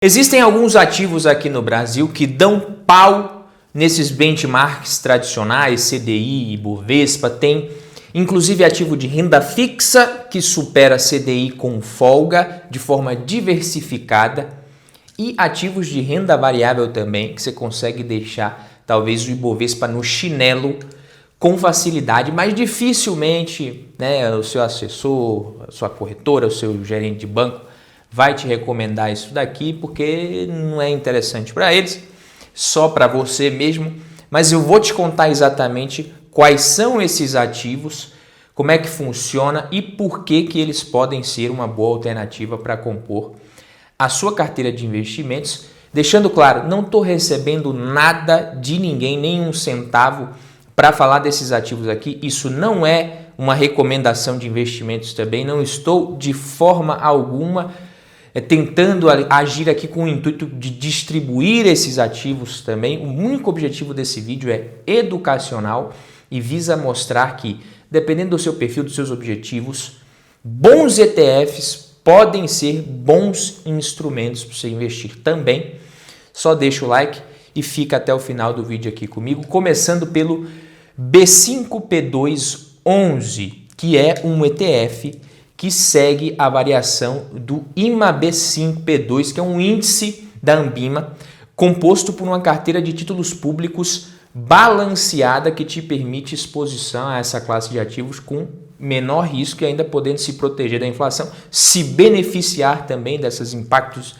Existem alguns ativos aqui no Brasil que dão pau nesses benchmarks tradicionais, CDI e Bovespa. Tem inclusive ativo de renda fixa que supera CDI com folga, de forma diversificada, e ativos de renda variável também, que você consegue deixar talvez o Ibovespa no chinelo com facilidade, mas dificilmente, né, o seu assessor, a sua corretora, o seu gerente de banco vai te recomendar isso daqui, porque não é interessante para eles, só para você mesmo. Mas eu vou te contar exatamente quais são esses ativos, como é que funciona e por que eles podem ser uma boa alternativa para compor a sua carteira de investimentos. Deixando claro, não estou recebendo nada de ninguém, nem um centavo para falar desses ativos aqui. Isso não é uma recomendação de investimentos também, não estou de forma alguma tentando agir aqui com o intuito de distribuir esses ativos também. O único objetivo desse vídeo é educacional e visa mostrar que, dependendo do seu perfil, dos seus objetivos, bons ETFs podem ser bons instrumentos para você investir também. Só deixa o like e fica até o final do vídeo aqui comigo, começando pelo B5P211, que é um ETF que segue a variação do IMAB5P2, que é um índice da Anbima, composto por uma carteira de títulos públicos balanceada que te permite exposição a essa classe de ativos com menor risco e ainda podendo se proteger da inflação, se beneficiar também desses impactos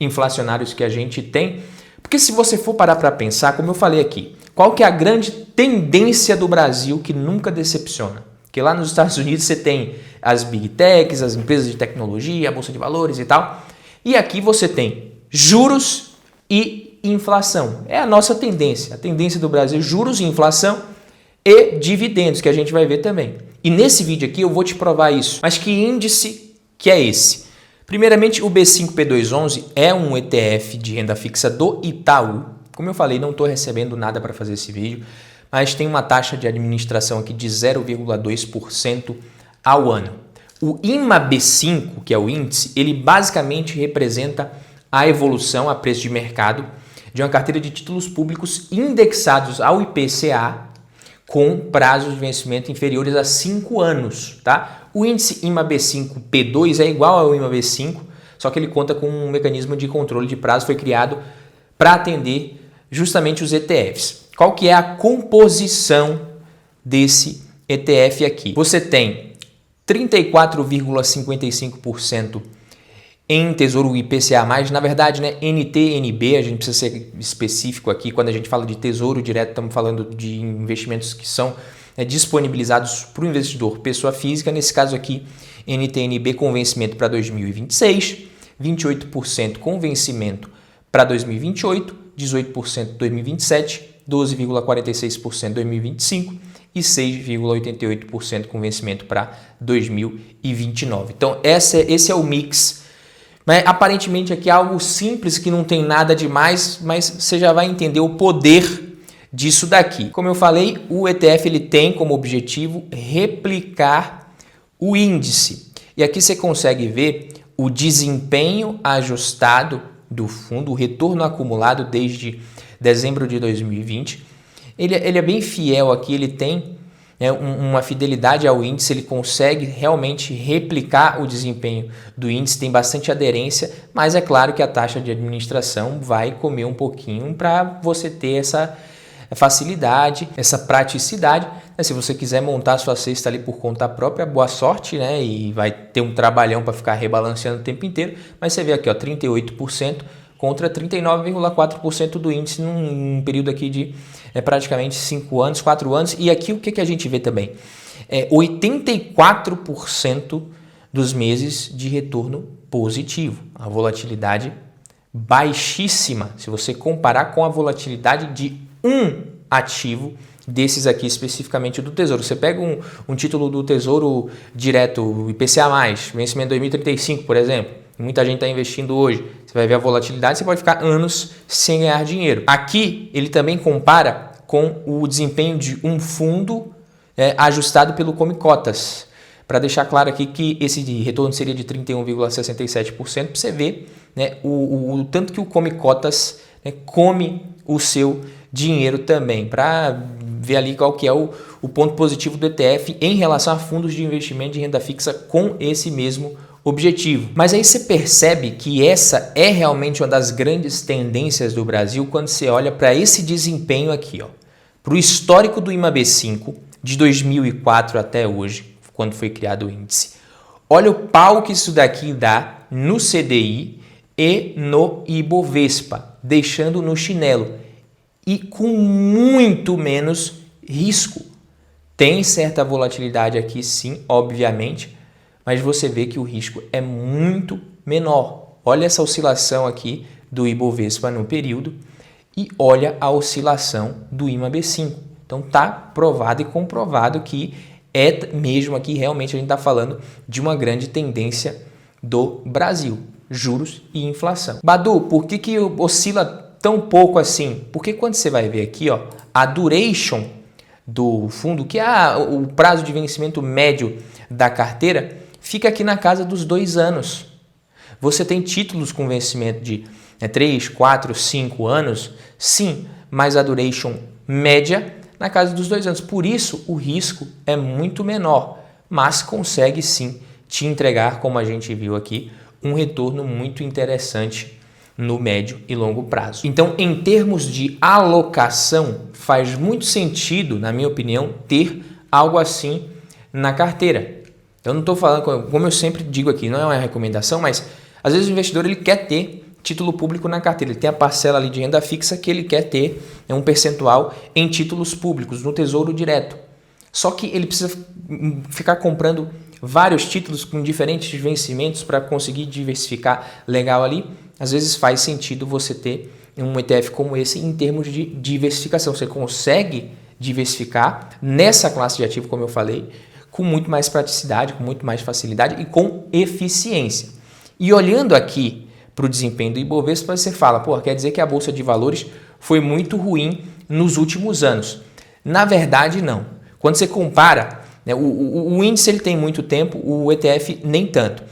inflacionários que a gente tem. Porque se você for parar para pensar, como eu falei aqui, qual que é a grande tendência do Brasil que nunca decepciona? Porque lá nos Estados Unidos você tem as Big Techs, as empresas de tecnologia, a Bolsa de Valores e tal. E aqui você tem juros e inflação. É a nossa tendência. A tendência do Brasil, juros e inflação e dividendos, que a gente vai ver também. E nesse vídeo aqui eu vou te provar isso. Mas que índice que é esse? Primeiramente, o B5P211 é um ETF de renda fixa do Itaú. Como eu falei, não estou recebendo nada para fazer esse vídeo, mas tem uma taxa de administração aqui de 0,2% ao ano. O IMAB5, que é o índice, ele basicamente representa a evolução a preço de mercado de uma carteira de títulos públicos indexados ao IPCA com prazos de vencimento inferiores a 5 anos. Tá? O índice IMAB5P2 é igual ao IMAB5, só que ele conta com um mecanismo de controle de prazo, foi criado para atender justamente os ETFs. Qual que é a composição desse ETF aqui? Você tem 34,55% em Tesouro IPCA+, na verdade, né, NTNB, a gente precisa ser específico aqui, quando a gente fala de Tesouro Direto, estamos falando de investimentos que são disponibilizados para o investidor, pessoa física, nesse caso aqui, NTNB com vencimento para 2026, 28% com vencimento para 2028, 18% 2027, 12,46% 2025 e 6,88% com vencimento para 2029. Então, esse é o mix. Mas, aparentemente aqui é algo simples, que não tem nada demais, mas você já vai entender o poder disso daqui. Como eu falei, o ETF ele tem como objetivo replicar o índice. E aqui você consegue ver o desempenho ajustado do fundo, o retorno acumulado desde dezembro de 2020. Ele é bem fiel aqui, ele tem uma fidelidade ao índice, ele consegue realmente replicar o desempenho do índice, tem bastante aderência, mas é claro que a taxa de administração vai comer um pouquinho para você ter essa facilidade, essa praticidade. Se você quiser montar a sua cesta ali por conta própria, boa sorte, né? E vai ter um trabalhão para ficar rebalanceando o tempo inteiro, mas você vê aqui, ó, 38% contra 39,4% do índice num período aqui de praticamente 5 anos, 4 anos. E aqui o que a gente vê também? 84% dos meses de retorno positivo. A volatilidade baixíssima, se você comparar com a volatilidade de um ativo desses aqui, especificamente do Tesouro. Você pega um título do Tesouro Direto, IPCA+, vencimento 2035, por exemplo, muita gente está investindo hoje, você vai ver a volatilidade, você pode ficar anos sem ganhar dinheiro. Aqui ele também compara com o desempenho de um fundo ajustado pelo Comicotas, para deixar claro aqui que esse retorno seria de 31,67%, para você ver né, o tanto que o Come Cotas, né, come o seu dinheiro também, para ver ali qual que é o ponto positivo do ETF em relação a fundos de investimento de renda fixa com esse mesmo objetivo. Mas aí você percebe que essa é realmente uma das grandes tendências do Brasil quando você olha para esse desempenho aqui, ó, para o histórico do IMAB5 de 2004 até hoje, quando foi criado o índice. Olha o pau que isso daqui dá no CDI e no Ibovespa, deixando no chinelo e com muito menos risco. Tem certa volatilidade aqui, sim, obviamente, mas você vê que o risco é muito menor. Olha essa oscilação aqui do Ibovespa no período e olha a oscilação do IMAB5. Então tá provado e comprovado que é mesmo aqui realmente a gente está falando de uma grande tendência do Brasil, juros e inflação. Badu, por que oscila tão pouco assim? Porque quando você vai ver aqui, ó, a duration do fundo, que é o prazo de vencimento médio da carteira, fica aqui na casa dos 2 anos. Você tem títulos com vencimento de 3, 4, 5 anos, sim, mas a duration média na casa dos 2 anos. Por isso, o risco é muito menor, mas consegue sim te entregar, como a gente viu aqui, um retorno muito interessante no médio e longo prazo. Então, em termos de alocação, faz muito sentido, na minha opinião, ter algo assim na carteira. Eu não estou falando, como eu sempre digo aqui, não é uma recomendação, mas às vezes o investidor ele quer ter título público na carteira, ele tem a parcela ali de renda fixa que ele quer ter um percentual em títulos públicos, no Tesouro Direto. Só que ele precisa ficar comprando vários títulos com diferentes vencimentos para conseguir diversificar legal ali. Às vezes faz sentido você ter um ETF como esse em termos de diversificação. Você consegue diversificar nessa classe de ativo, como eu falei, com muito mais praticidade, com muito mais facilidade e com eficiência. E olhando aqui para o desempenho do Ibovespa, você fala, pô, quer dizer que a Bolsa de Valores foi muito ruim nos últimos anos. Na verdade, não. Quando você compara, né, o índice ele tem muito tempo, o ETF nem tanto.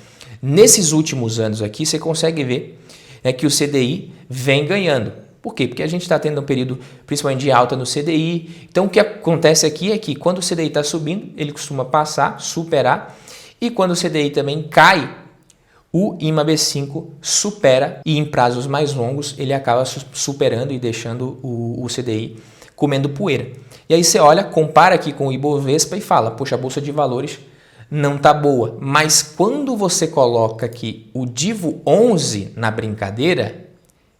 Nesses últimos anos aqui, você consegue ver, né, que o CDI vem ganhando. Por quê? Porque a gente está tendo um período principalmente de alta no CDI. Então, o que acontece aqui é que quando o CDI está subindo, ele costuma passar, superar. E quando o CDI também cai, o IMAB5 supera e em prazos mais longos ele acaba superando e deixando o CDI comendo poeira. E aí você olha, compara aqui com o Ibovespa e fala, poxa, a Bolsa de Valores não está boa. Mas quando você coloca aqui o Divo 11 na brincadeira,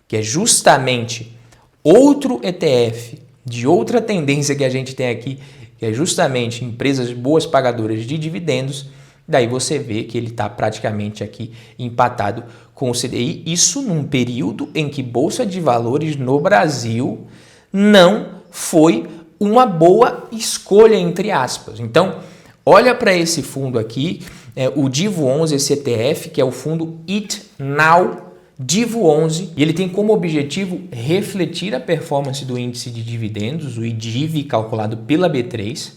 que é justamente outro ETF de outra tendência que a gente tem aqui, que é justamente empresas boas pagadoras de dividendos, daí você vê que ele está praticamente aqui empatado com o CDI. Isso num período em que Bolsa de Valores no Brasil não foi uma boa escolha, entre aspas. Então, olha para esse fundo aqui, o Divo 11, esse ETF, que é o fundo Eat Now Divo 11, e ele tem como objetivo refletir a performance do índice de dividendos, o IDIV, calculado pela B3.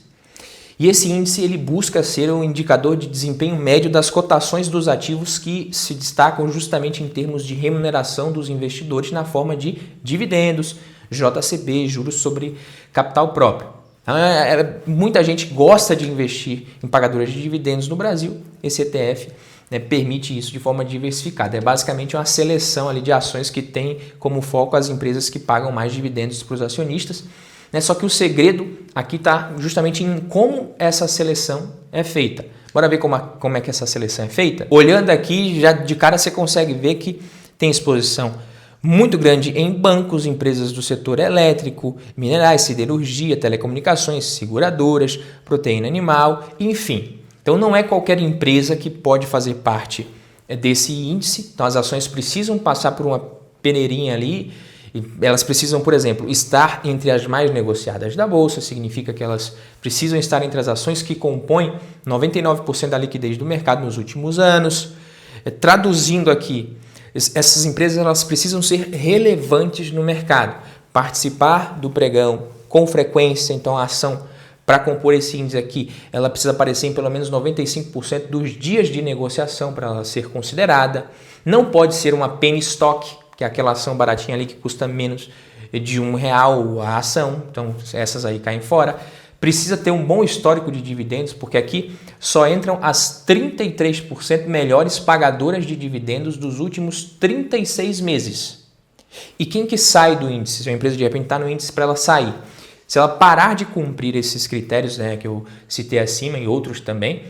E esse índice ele busca ser um indicador de desempenho médio das cotações dos ativos que se destacam justamente em termos de remuneração dos investidores na forma de dividendos, JCB, juros sobre capital próprio. Muita gente gosta de investir em pagadoras de dividendos no Brasil. Esse ETF, né, permite isso de forma diversificada. É basicamente uma seleção ali de ações que tem como foco as empresas que pagam mais dividendos para os acionistas. Só que o segredo aqui está justamente em como essa seleção é feita. Bora ver como é que essa seleção é feita? Olhando aqui, já de cara você consegue ver que tem exposição muito grande em bancos, empresas do setor elétrico, minerais, siderurgia, telecomunicações, seguradoras, proteína animal, enfim. Então não é qualquer empresa que pode fazer parte desse índice. Então as ações precisam passar por uma peneirinha ali. Elas precisam, por exemplo, estar entre as mais negociadas da Bolsa, significa que elas precisam estar entre as ações que compõem 99% da liquidez do mercado nos últimos anos. Traduzindo aqui, essas empresas elas precisam ser relevantes no mercado, participar do pregão com frequência, então a ação Para compor esse índice aqui, ela precisa aparecer em pelo menos 95% dos dias de negociação para ela ser considerada. Não pode ser uma penny stock, que é aquela ação baratinha ali que custa menos de R$1 a ação. Então essas aí caem fora. Precisa ter um bom histórico de dividendos, porque aqui só entram as 33% melhores pagadoras de dividendos dos últimos 36 meses. E quem que sai do índice? Se a empresa de repente está no índice para ela sair. Se ela parar de cumprir esses critérios, né, que eu citei acima e outros também,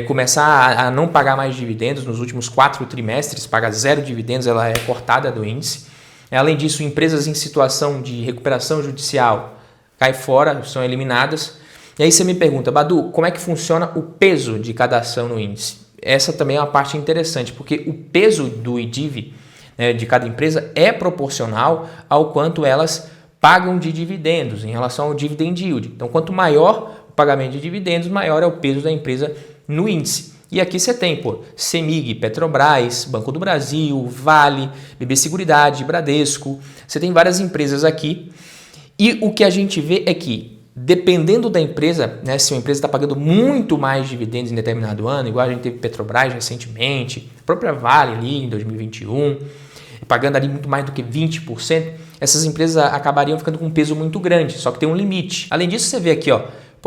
começar a não pagar mais dividendos nos últimos 4 trimestres, paga 0 dividendos, ela é cortada do índice. Além disso, empresas em situação de recuperação judicial cai fora, são eliminadas. E aí você me pergunta, Badu, como é que funciona o peso de cada ação no índice? Essa também é uma parte interessante, porque o peso do IDIV, né, de cada empresa é proporcional ao quanto elas pagam de dividendos em relação ao dividend yield. Então, quanto maior o pagamento de dividendos, maior é o peso da empresa no índice. E aqui você tem, CEMIG, Petrobras, Banco do Brasil, Vale, BB Seguridade, Bradesco. Você tem várias empresas aqui. E o que a gente vê é que, dependendo da empresa, né, se uma empresa está pagando muito mais dividendos em determinado ano, igual a gente teve Petrobras recentemente, a própria Vale ali em 2021, pagando ali muito mais do que 20%, essas empresas acabariam ficando com um peso muito grande, só que tem um limite. Além disso, você vê aqui,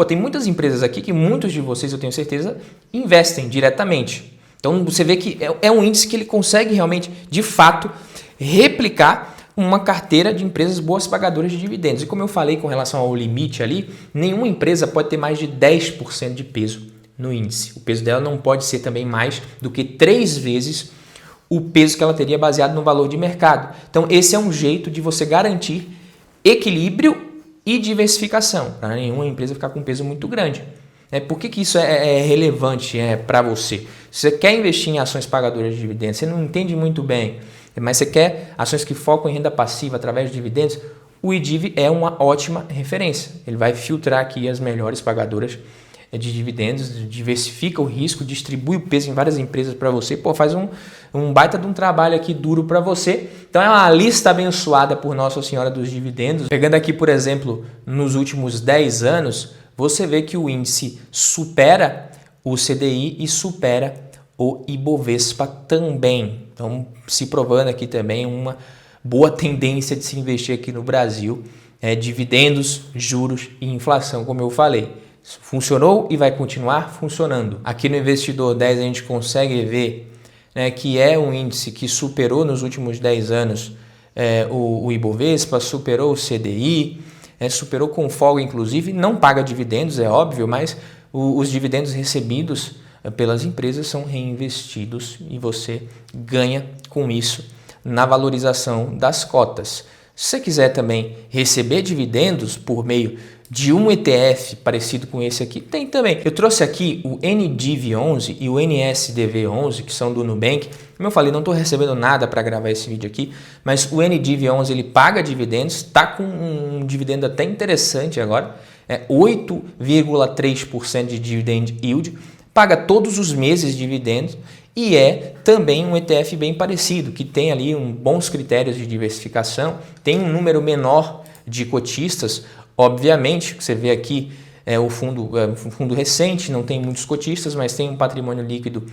tem muitas empresas aqui que muitos de vocês, eu tenho certeza, investem diretamente. Então, você vê que é um índice que ele consegue realmente, de fato, replicar uma carteira de empresas boas pagadoras de dividendos. E como eu falei com relação ao limite ali, nenhuma empresa pode ter mais de 10% de peso no índice. O peso dela não pode ser também mais do que 3 vezes o peso que ela teria baseado no valor de mercado. Então, esse é um jeito de você garantir equilíbrio e diversificação, para nenhuma empresa ficar com um peso muito grande. Por que isso é relevante para você? Se você quer investir em ações pagadoras de dividendos, você não entende muito bem, mas você quer ações que focam em renda passiva através de dividendos, o IDIV é uma ótima referência. Ele vai filtrar aqui as melhores pagadoras de dividendos, diversifica o risco, distribui o peso em várias empresas para você, faz um baita de um trabalho aqui duro para você. Então é uma lista abençoada por Nossa Senhora dos Dividendos. Pegando aqui, por exemplo, nos últimos 10 anos, você vê que o índice supera o CDI e supera o Ibovespa também. Então, se provando aqui também uma boa tendência de se investir aqui no Brasil, dividendos, juros e inflação, como eu falei. Funcionou e vai continuar funcionando. Aqui no Investidor 10 a gente consegue ver, né, que é um índice que superou nos últimos 10 anos o Ibovespa, superou o CDI, superou com folga inclusive, não paga dividendos, é óbvio, mas os dividendos recebidos pelas empresas são reinvestidos e você ganha com isso na valorização das cotas. Se você quiser também receber dividendos por meio de um ETF parecido com esse aqui, tem também. Eu trouxe aqui o NDIV11 e o NSDV11, que são do Nubank. Como eu falei, não estou recebendo nada para gravar esse vídeo aqui, mas o NDIV11 ele paga dividendos, está com um dividendo até interessante agora, 8,3% de dividend yield, paga todos os meses dividendos e é também um ETF bem parecido, que tem ali bons critérios de diversificação, tem um número menor de cotistas. Obviamente, você vê aqui um fundo recente, não tem muitos cotistas, mas tem um patrimônio líquido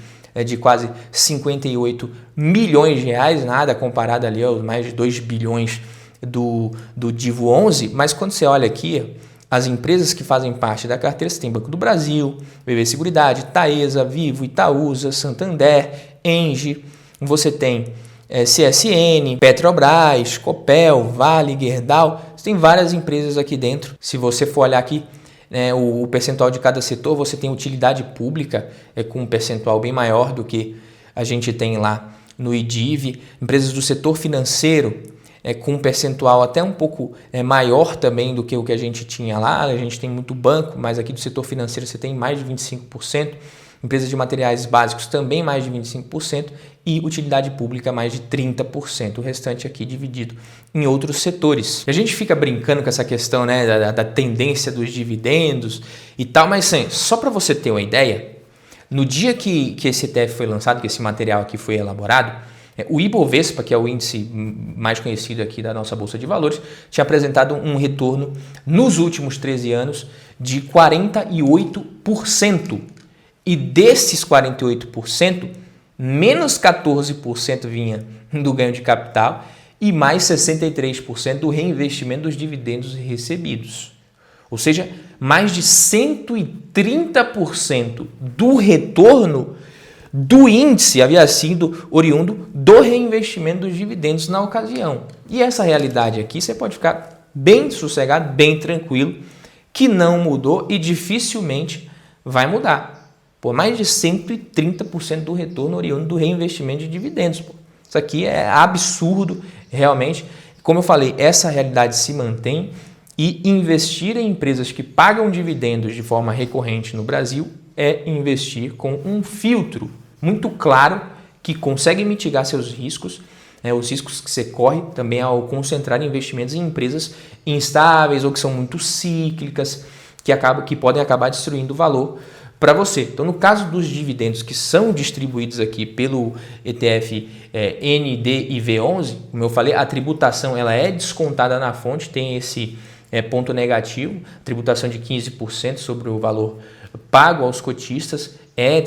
de quase 58 milhões de reais, nada comparado ali aos mais de 2 bilhões do DIVO 11, mas quando você olha aqui, as empresas que fazem parte da carteira, você tem Banco do Brasil, BB Seguridade, Taesa, Vivo, Itaúsa, Santander, Engie, você tem CSN, Petrobras, Copel, Vale, Gerdau, você tem várias empresas aqui dentro. Se você for olhar aqui o percentual de cada setor, você tem utilidade pública com um percentual bem maior do que a gente tem lá no IDIV, empresas do setor financeiro com um percentual até um pouco maior também do que o que a gente tinha lá. A gente tem muito banco, mas aqui do setor financeiro você tem mais de 25%, empresas de materiais básicos também mais de 25% e utilidade pública mais de 30%, o restante aqui dividido em outros setores. A gente fica brincando com essa questão da tendência dos dividendos e tal, mas sim, só para você ter uma ideia, no dia que esse ETF foi lançado, que esse material aqui foi elaborado, O Ibovespa, que é o índice mais conhecido aqui da nossa Bolsa de Valores, tinha apresentado um retorno nos últimos 13 anos de 48%. E desses 48%, menos 14% vinha do ganho de capital e mais 63% do reinvestimento dos dividendos recebidos. Ou seja, mais de 130% do retorno do índice havia sido oriundo do reinvestimento dos dividendos na ocasião. E essa realidade aqui você pode ficar bem sossegado, bem tranquilo, que não mudou e dificilmente vai mudar. Por mais de 130% do retorno oriundo do reinvestimento de dividendos. Isso aqui é absurdo, realmente. Como eu falei, essa realidade se mantém e investir em empresas que pagam dividendos de forma recorrente no Brasil é investir com um filtro muito claro que consegue mitigar seus riscos, os riscos que você corre também ao concentrar investimentos em empresas instáveis ou que são muito cíclicas, que podem acabar destruindo o valor para você. Então, no caso dos dividendos que são distribuídos aqui pelo ETF NDIV11, como eu falei, a tributação ela é descontada na fonte, tem esse ponto negativo, tributação de 15% sobre o valor pago aos cotistas, é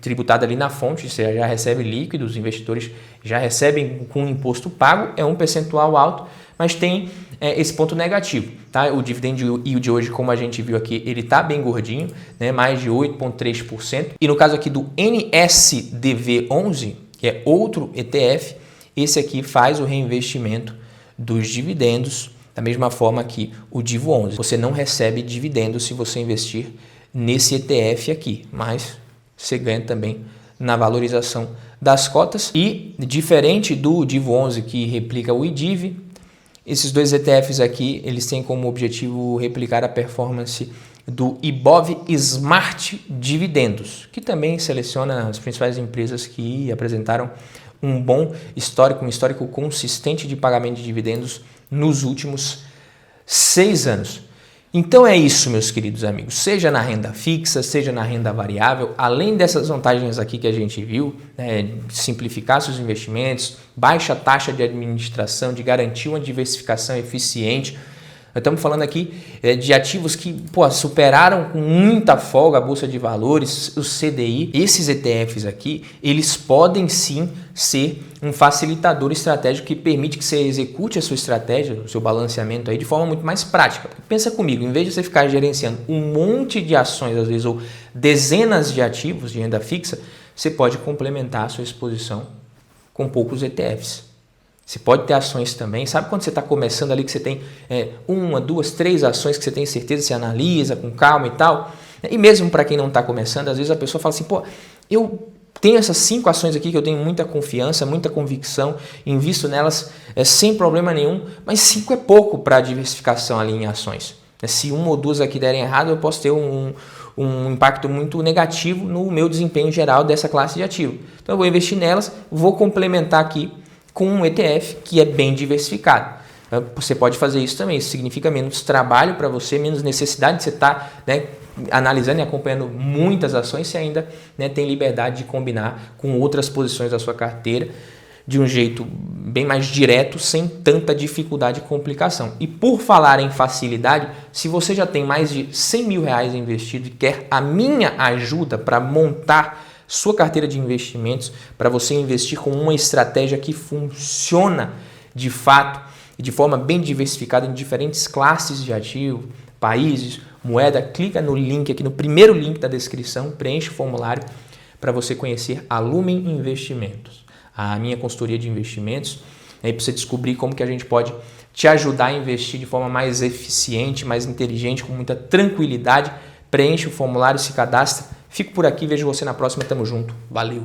tributada ali na fonte, você já recebe líquido, os investidores já recebem com imposto pago, é um percentual alto, mas tem esse ponto negativo. Tá? O dividend yield de hoje, como a gente viu aqui, ele está bem gordinho, né? Mais de 8,3%. E no caso aqui do NSDV11, que é outro ETF, esse aqui faz o reinvestimento dos dividendos da mesma forma que o DIVO11. Você não recebe dividendos se você investir nesse ETF aqui, mas você ganha também na valorização das cotas. E diferente do DIVO11 que replica o IDIV, esses dois ETFs aqui, eles têm como objetivo replicar a performance do Ibov Smart Dividendos, que também seleciona as principais empresas que apresentaram um bom histórico, um histórico consistente de pagamento de dividendos nos últimos 6 anos. Então é isso, meus queridos amigos, seja na renda fixa, seja na renda variável, além dessas vantagens aqui que a gente viu, simplificar seus investimentos, baixa taxa de administração, de garantir uma diversificação eficiente. Nós estamos falando aqui de ativos que superaram com muita folga a Bolsa de Valores, o CDI. Esses ETFs aqui, eles podem sim ser um facilitador estratégico que permite que você execute a sua estratégia, o seu balanceamento aí de forma muito mais prática. Pensa comigo, em vez de você ficar gerenciando um monte de ações, às vezes, ou dezenas de ativos de renda fixa, você pode complementar a sua exposição com poucos ETFs. Você pode ter ações também. Sabe quando você está começando ali que você tem 1, 2, 3 ações que você tem certeza, você analisa com calma e tal? E mesmo para quem não está começando, às vezes a pessoa fala assim, eu tenho essas 5 ações aqui que eu tenho muita confiança, muita convicção, invisto nelas sem problema nenhum, mas 5 é pouco para a diversificação ali em ações. Se 1 ou 2 aqui derem errado, eu posso ter um impacto muito negativo no meu desempenho geral dessa classe de ativo. Então eu vou investir nelas, vou complementar aqui com um ETF que é bem diversificado. Você pode fazer isso também, isso significa menos trabalho para você, menos necessidade de você estar analisando e acompanhando muitas ações, você ainda tem liberdade de combinar com outras posições da sua carteira de um jeito bem mais direto, sem tanta dificuldade e complicação. E por falar em facilidade, se você já tem mais de R$100 mil investido e quer a minha ajuda para montar sua carteira de investimentos, para você investir com uma estratégia que funciona de fato e de forma bem diversificada em diferentes classes de ativo, países, moeda, clica no link aqui, no primeiro link da descrição, preenche o formulário para você conhecer a Lumen Investimentos, a minha consultoria de investimentos, para você descobrir como que a gente pode te ajudar a investir de forma mais eficiente, mais inteligente, com muita tranquilidade. Preenche o formulário, se cadastra. Fico por aqui, vejo você na próxima, tamo junto, valeu!